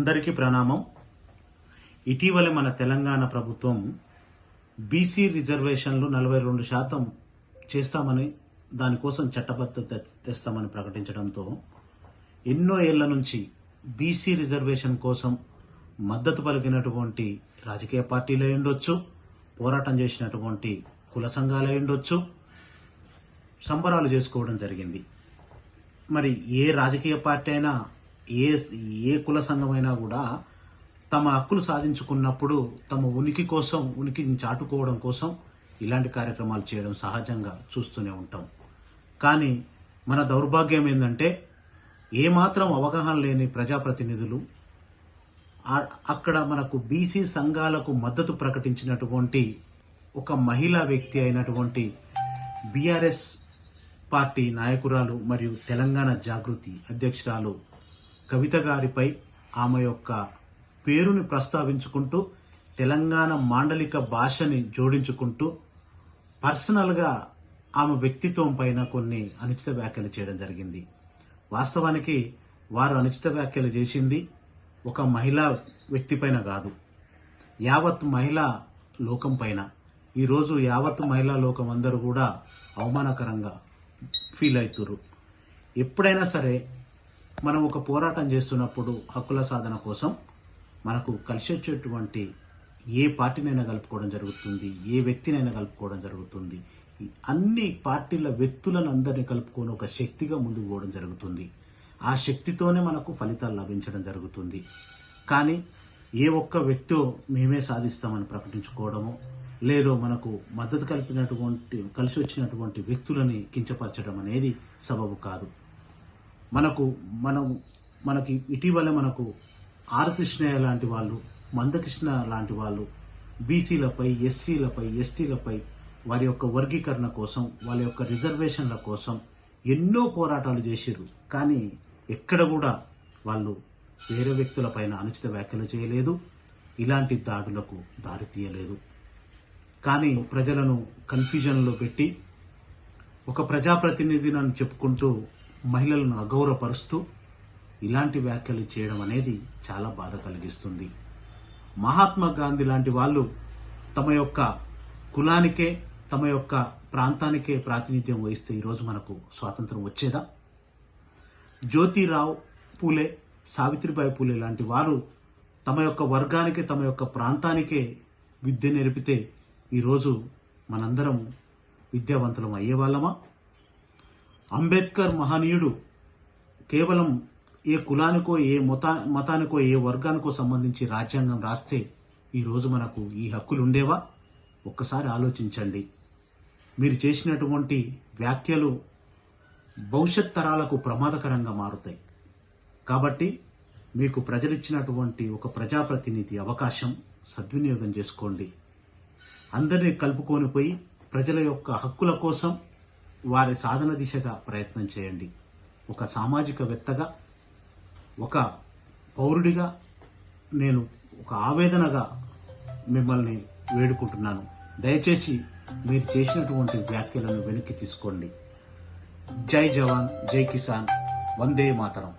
అందరికీ ప్రణామం. ఇటీవల మన తెలంగాణ ప్రభుత్వం బీసీ రిజర్వేషన్లు 42% చేస్తామని, దానికోసం చట్టబద్ధత తెస్తామని ప్రకటించడంతో ఎన్నో ఏళ్ల నుంచి బీసీ రిజర్వేషన్ కోసం మద్దతు పలికినటువంటి రాజకీయ పార్టీలే ఉండొచ్చు, పోరాటం చేసినటువంటి కుల సంఘాలే ఉండొచ్చు, సంబరాలు చేసుకోవడం జరిగింది. మరి ఏ రాజకీయ పార్టీ అయినా, ఏ కుల సంఘమైనా కూడా తమ హక్కులు సాధించుకున్నప్పుడు తమ ఉనికిని చాటుకోవడం కోసం ఇలాంటి కార్యక్రమాలు చేయడం సహజంగా చూస్తూనే ఉంటాం. కానీ మన దౌర్భాగ్యం ఏంటంటే, ఏమాత్రం అవగాహన లేని ప్రజాప్రతినిధులు అక్కడ మనకు బీసీ సంఘాలకు మద్దతు ప్రకటించినటువంటి ఒక మహిళా వ్యక్తి అయినటువంటి బీఆర్ఎస్ పార్టీ నాయకురాలు మరియు తెలంగాణ జాగృతి అధ్యక్షురాలు కవిత గారిపై ఆమె యొక్క పేరుని ప్రస్తావించుకుంటూ తెలంగాణ మాండలిక భాషని జోడించుకుంటూ పర్సనల్గా ఆమె వ్యక్తిత్వం పైన కొన్ని అనుచిత వ్యాఖ్యలు చేయడం జరిగింది. వాస్తవానికి వారు అనుచిత వ్యాఖ్యలు చేసింది ఒక మహిళా వ్యక్తి పైన కాదు, యావత్ మహిళా లోకం పైన. ఈరోజు యావత్ మహిళా లోకం అందరూ కూడా అవమానకరంగా ఫీల్ అవుతున్నారు. ఎప్పుడైనా సరే మనం ఒక పోరాటం చేస్తున్నప్పుడు హక్కుల సాధన కోసం మనకు కలిసి వచ్చేటువంటి ఏ పార్టీనైనా కలుపుకోవడం జరుగుతుంది, ఏ వ్యక్తినైనా కలుపుకోవడం జరుగుతుంది. అన్ని పార్టీల వ్యక్తులను అందరినీ కలుపుకొని ఒక శక్తిగా ముందుకు పోవడం జరుగుతుంది. ఆ శక్తితోనే మనకు ఫలితాలు లభించడం జరుగుతుంది. కానీ ఏ ఒక్క వ్యక్తో మేమే సాధిస్తామని ప్రకటించుకోవడమో, లేదో మనకు మద్దతు కలిసి వచ్చినటువంటి వ్యక్తులని కించపరచడం అనేది సబబు కాదు. మనకి ఇటీవల మనకు ఆర్ కృష్ణయ్య లాంటి వాళ్ళు, మందకృష్ణ లాంటి వాళ్ళు బీసీలపై, ఎస్సీలపై, ఎస్టీలపై వారి యొక్క వర్గీకరణ కోసం, వాళ్ళ యొక్క రిజర్వేషన్ల కోసం ఎన్నో పోరాటాలు చేసిర్రు. కానీ ఎక్కడ కూడా వాళ్ళు వేరే వ్యక్తులపైన అనుచిత వ్యాఖ్యలు చేయలేదు, ఇలాంటి దాడులకు దారి తీయలేదు. కానీ ప్రజలను కన్ఫ్యూజన్లో పెట్టి ఒక ప్రజాప్రతినిధిని అని చెప్పుకుంటూ మహిళలను అగౌరవపరుస్తూ ఇలాంటి వ్యాఖ్యలు చేయడం అనేది చాలా బాధ కలిగిస్తుంది. మహాత్మా గాంధీ లాంటి వాళ్ళు తమ యొక్క కులానికే, తమ యొక్క ప్రాంతానికే ప్రాతినిధ్యం వహిస్తే ఈరోజు మనకు స్వాతంత్రం వచ్చేదా? జ్యోతిరావు పూలే, సావిత్రిబాయి పూలే లాంటి వారు తమ యొక్క వర్గానికి, తమ యొక్క ప్రాంతానికే విద్య నేర్పితే ఈరోజు మనందరం విద్యావంతులం అయ్యేవాళ్ళమా? అంబేద్కర్ మహనీయుడు కేవలం ఏ కులానికో, ఏ మతానికో, ఏ వర్గానికో సంబంధించి రాజ్యాంగం రాస్తే ఈరోజు మనకు ఈ హక్కులు ఉండేవా? ఒక్కసారి ఆలోచించండి. మీరు చేసినటువంటి వ్యాఖ్యలు భవిష్యత్ తరాలకు ప్రమాదకరంగా మారుతాయి. కాబట్టి మీకు ప్రజలిచ్చినటువంటి ఒక ప్రజాప్రతినిధి అవకాశం సద్వినియోగం చేసుకోండి. అందరినీ కలుపుకొని పోయి ప్రజల యొక్క హక్కుల కోసం వారి సాధన దిశగా ప్రయత్నం చేయండి. ఒక సామాజికవేత్తగా, ఒక పౌరుడిగా నేను ఒక ఆవేదనగా మిమ్మల్ని వేడుకుంటున్నాను. దయచేసి మీరు చేసినటువంటి వ్యాఖ్యలను వెనక్కి తీసుకోండి. జై జవాన్, జై కిసాన్, వందే మాతరం.